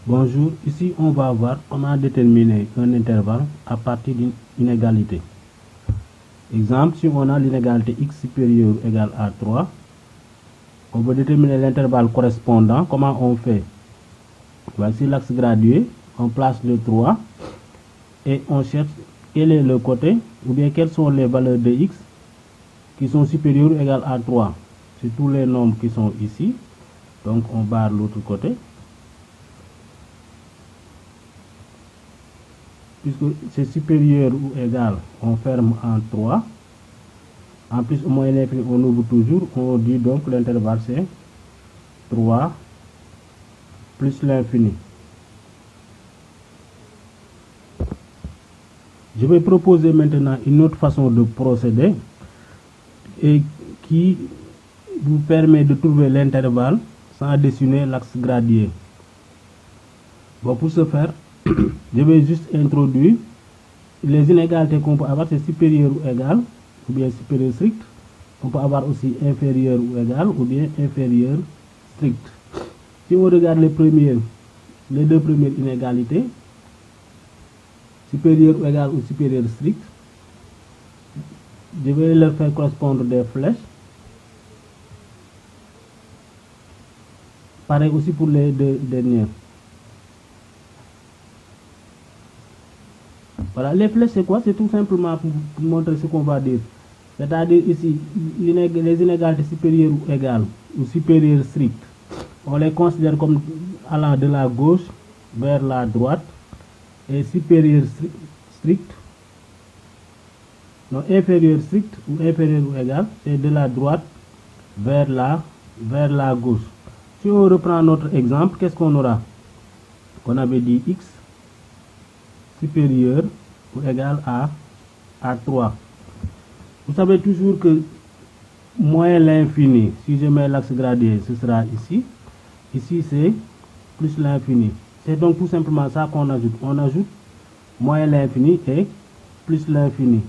Bonjour, ici on va voir comment déterminer un intervalle à partir d'une inégalité. Exemple, si on a l'inégalité x supérieure ou égale à 3, on veut déterminer l'intervalle correspondant. Comment on fait? Voici l'axe gradué, on place le 3 et on cherche quel est le côté ou bien quelles sont les valeurs de x qui sont supérieures ou égales à 3. C'est tous les nombres qui sont ici, donc on barre l'autre côté. Puisque c'est supérieur ou égal, on ferme en 3. En plus, au moins l'infini, on ouvre toujours. On dit donc l'intervalle c'est 3 plus l'infini. Je vais proposer maintenant une autre façon de procéder et qui vous permet de trouver l'intervalle sans dessiner l'axe gradué. Bon, pour ce faire, je vais juste introduire les inégalités qu'on peut avoir, c'est supérieur ou égal, ou bien supérieur strict. On peut avoir aussi inférieur ou égal, ou bien inférieur strict. Si on regarde les deux premières inégalités, supérieur ou égal ou supérieur strict, je vais leur faire correspondre des flèches. Pareil aussi pour les deux dernières. Voilà, les flèches c'est quoi? C'est tout simplement pour montrer ce qu'on va dire. C'est-à-dire ici, les inégalités supérieures ou égales ou supérieures strictes, on les considère comme allant de la gauche vers la droite, et supérieur strict, non, inférieur strict ou inférieur ou égal, c'est de la droite vers la gauche. Si on reprend notre exemple, qu'est-ce qu'on aura? On avait dit x supérieur ou égal à 3. Vous savez toujours que moins l'infini, si je mets l'axe gradué, ce sera ici. Ici, c'est plus l'infini. C'est donc tout simplement ça qu'on ajoute. On ajoute moins l'infini et plus l'infini.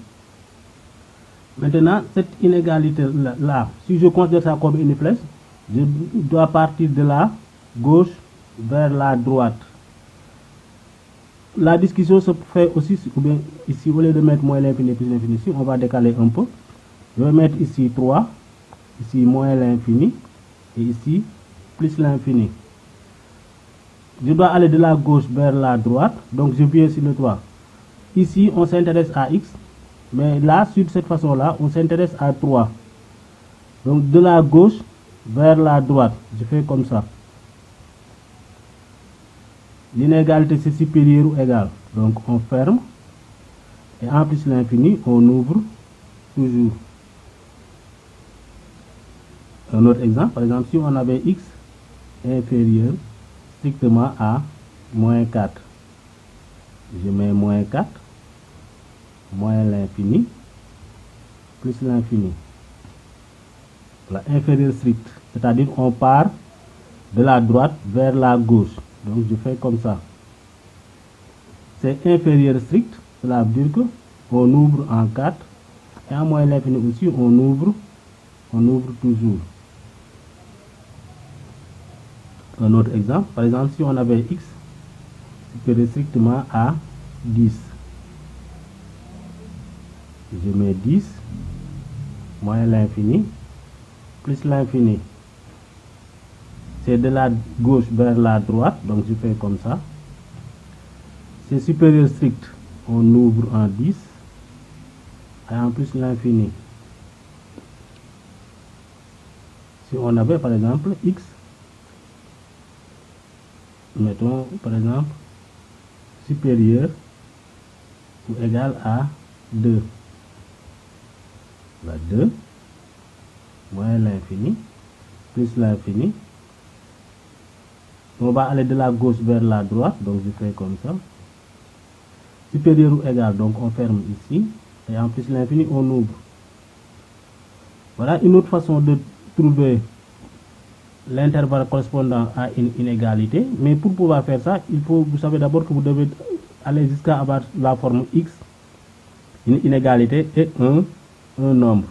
Maintenant, cette inégalité-là, si je considère ça comme une flèche, je dois partir de la gauche vers la droite. La discussion se fait aussi, ou bien ici, au lieu de mettre moins l'infini plus l'infini, ici, on va décaler un peu. Je vais mettre ici 3, ici moins l'infini, et ici plus l'infini. Je dois aller de la gauche vers la droite, donc je viens sur le 3. Ici, on s'intéresse à x, mais là, sur cette façon-là, on s'intéresse à 3. Donc de la gauche vers la droite, je fais comme ça. L'inégalité c'est supérieur ou égal, donc on ferme, et en plus l'infini, on ouvre toujours. Un autre exemple, par exemple, si on avait x inférieur strictement à moins 4, je mets moins 4, moins l'infini, plus l'infini. Voilà, inférieur strict, c'est-à-dire on part de la droite vers la gauche. Donc je fais comme ça. C'est inférieur strict, cela veut dire que on ouvre en 4, et en moins l'infini aussi on ouvre toujours. Un autre exemple, par exemple, si on avait x supérieur strictement à 10, je mets 10 moins l'infini plus l'infini. C'est de la gauche vers la droite, donc je fais comme ça. C'est supérieur strict, on ouvre en 10, et en plus l'infini. Si on avait par exemple x, mettons par exemple supérieur ou égal à 2. Là, 2 moins l'infini plus l'infini. On va aller de la gauche vers la droite, donc je fais comme ça. Supérieur ou égal, donc on ferme ici, et en plus l'infini on ouvre. Voilà une autre façon de trouver l'intervalle correspondant à une inégalité. Mais pour pouvoir faire ça, il faut, vous savez d'abord que vous devez aller jusqu'à avoir la forme x, une inégalité et un nombre.